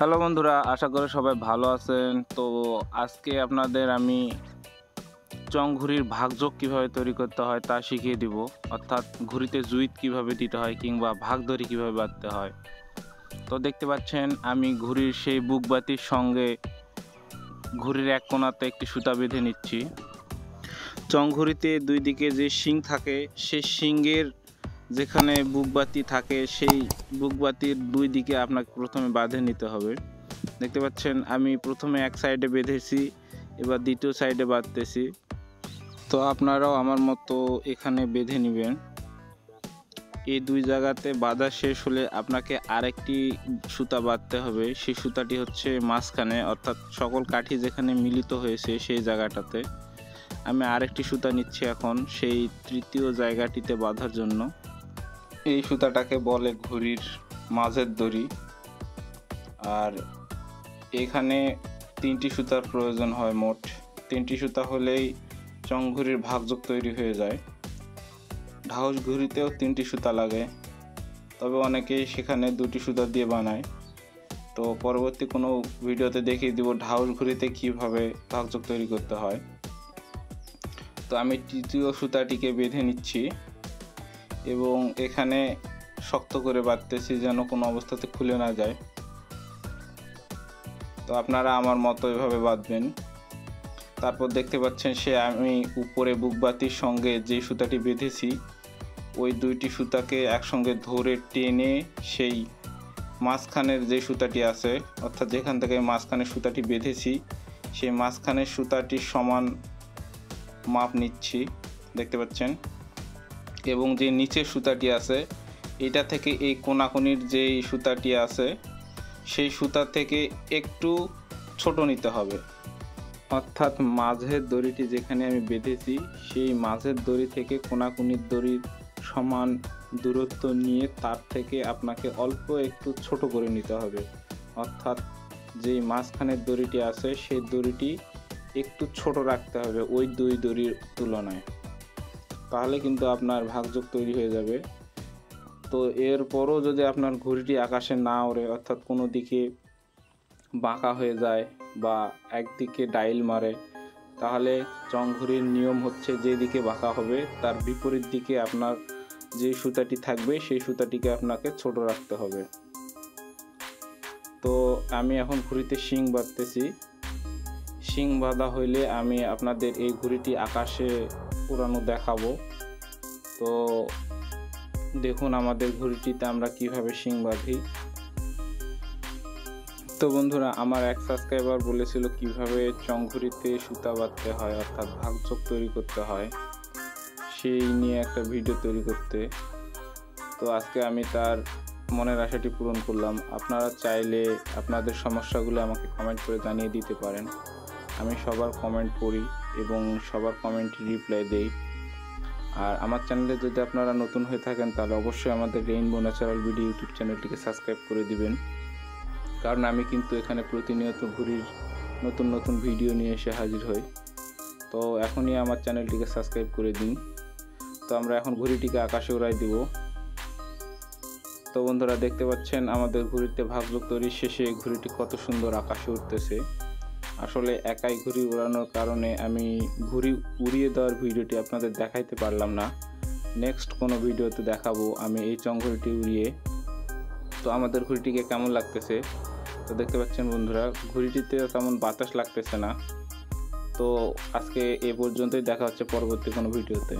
Hello বন্ধুরা, আশা করি সবাই ভালো আছেন। তো আজকে আপনাদের আমি চং ঘুড়ির ভাগযোগ কীভাবে তৈরি করতে হয় তা শিখিয়ে দিব, অর্থাৎ ঘুড়িতে জুইট কীভাবে দিতে হয় কিংবা ভাগ দড়ি কীভাবে বাঁধতে হয়। তো দেখতে পাচ্ছেন আমি ঘুড়ির সেই বুকবাতির সঙ্গে ঘুড়ির এক কোণাতে একটি সুতা বেঁধে নিচ্ছি। চং ঘুড়িতে দুই দিকে যে শিং থাকে সেই শিংয়ের যেখানে বুকবাতি থাকে সেই বুকবাতির দুই দিকে আপনাকে প্রথমে বাঁধে নিতে হবে। দেখতে পাচ্ছেন আমি প্রথমে এক সাইডে বেঁধেছি, এবার দ্বিতীয় সাইডে বাঁধতেছি। তো আপনারাও আমার মতো এখানে বেঁধে নেবেন। এই দুই জায়গাতে বাঁধা শেষ হলে আপনাকে আরেকটি সুতা বাঁধতে হবে। সেই সুতাটি হচ্ছে মাঝখানে, অর্থাৎ সকল কাঠি যেখানে মিলিত হয়েছে সেই জায়গাটাতে। আমি আরেকটি সুতা নিচ্ছি এখন সেই তৃতীয় জায়গাটিতে বাঁধার জন্য। এই সুতাটাকে বলে ঘুড়ির মাঝের দড়ি। আর এখানে তিনটি সুতার প্রয়োজন হয়, মোট তিনটি সুতা হলেই চং ঘুড়ির ভাগযোগ তৈরি হয়ে যায়। ঢাউস ঘুড়িতেও তিনটি সুতা লাগে, তবে অনেকেই সেখানে দুটি সুতা দিয়ে বানায়। তো পরবর্তী কোনো ভিডিওতে দেখিয়ে দিব ঢাউস ঘুড়িতে কীভাবে ভাগযোগ তৈরি করতে হয়। তো আমি তৃতীয় সুতাটিকে বেঁধে নিচ্ছি এবং এখানে শক্ত করে বাঁধতেছি যেন কোনো অবস্থাতে খুলে না যায়। তো আপনারা আমার মতো এভাবে বাঁধবেন। তারপর দেখতে পাচ্ছেন আমি উপরে বুকবাতির সঙ্গে যে সুতাটি বেঁধেছি ওই দুইটি সুতাকে একসঙ্গে ধরে টেনে সেই মাঝখানের যে সুতাটি আছে, অর্থাৎ যেখান থেকে মাঝখানের সুতাটি বেঁধেছি সেই মাঝখানের সুতাটির সমান মাপ নিচ্ছি, দেখতে পাচ্ছেন। এবং যে নিচের সুতাটি আছে এটা থেকে এই কোনাকুনির যে সুতাটি আছে সেই সুতা থেকে একটু ছোট নিতে হবে, অর্থাৎ মাঝের দড়িটি যেখানে আমি বেঁধেছি সেই মাঝের দড়ি থেকে কোনাকুনির দড়ির সমান দূরত্ব নিয়ে তার থেকে আপনাকে অল্প একটু ছোট করে নিতে হবে। অর্থাৎ যেই মাঝখানের দড়িটি আছে সেই দড়িটি একটু ছোট রাখতে হবে ওই দুই দড়ির তুলনায়, তাহলে কিন্তু আপনার ভাগযোগ তৈরি হয়ে যাবে। তো এরপরও যদি আপনার ঘুড়িটি আকাশে না ওড়ে, অর্থাৎ কোনো দিকে বাঁকা হয়ে যায় বা একদিকে ডাইল মারে, তাহলে চং ঘুড়ির নিয়ম হচ্ছে যেদিকে বাঁকা হবে তার বিপরীত দিকে আপনার যে সুতাটি থাকবে সেই সুতাটিকে আপনাকে ছোট রাখতে হবে। তো আমি এখন ঘুড়িতে শিং বাঁধতেছি। শিং বাঁধা হইলে আমি আপনাদের এই ঘুড়িটি আকাশে উড়ানো দেখাবো। তো দেখুন আমাদের ঘুড়িটিতে আমরা কিভাবে শিং বাঁধি। তো বন্ধুরা, আমার এক সাবস্ক্রাইবার বলেছিল কিভাবে চং ঘুড়িতে সুতা বাঁধতে হয়, অর্থাৎ ভাগযোগ তৈরি করতে হয়, সেই নিয়ে একটা ভিডিও তৈরি করতে। তো আজকে আমি তার মনের আশাটি পূরণ করলাম। আপনারা চাইলে আপনাদের সমস্যাগুলো আমাকে কমেন্ট করে জানিয়ে দিতে পারেন। আমি সবার কমেন্ট পড়ি এবং সবার কমেন্ট রিপ্লাই দেই। আর আমার চ্যানেলে যদি আপনারা নতুন হয়ে থাকেন তাহলে অবশ্যই আমাদের রেইনবো ন্যাচারাল ভিডিও ইউটিউব চ্যানেলটিকে সাবস্ক্রাইব করে দিবেন, কারণ আমি কিন্তু এখানে প্রতিনিয়ত ঘুড়ির নতুন নতুন ভিডিও নিয়ে এসে হাজির হই। তো এখনই আমার চ্যানেলটিকে সাবস্ক্রাইব করে দিন। তো আমরা এখন ঘুড়িটিকে আকাশে উড়াই দিব। তো বন্ধুরা, দেখতে পাচ্ছেন আমাদের ঘুড়িতে ভাগযোগ তৈরি শেষে ঘুড়িটি কত সুন্দর আকাশে উঠতেছে। আসলে একাই ঘুড়ি উড়ানোর কারণে আমি ঘুড়ি উড়িয়ে দেওয়ার ভিডিওটি আপনাদের দেখাইতে পারলাম না। নেক্সট কোনো ভিডিওতে দেখাবো আমি এই চং ঘুড়িটি উড়িয়ে। তো আমাদের ঘুড়িটিকে কেমন লাগতেছে তো দেখতে পাচ্ছেন বন্ধুরা, ঘুড়িটিতে তেমন বাতাস লাগতেছে না। তো আজকে এ পর্যন্তই, দেখা হচ্ছে পরবর্তী কোনো ভিডিওতে।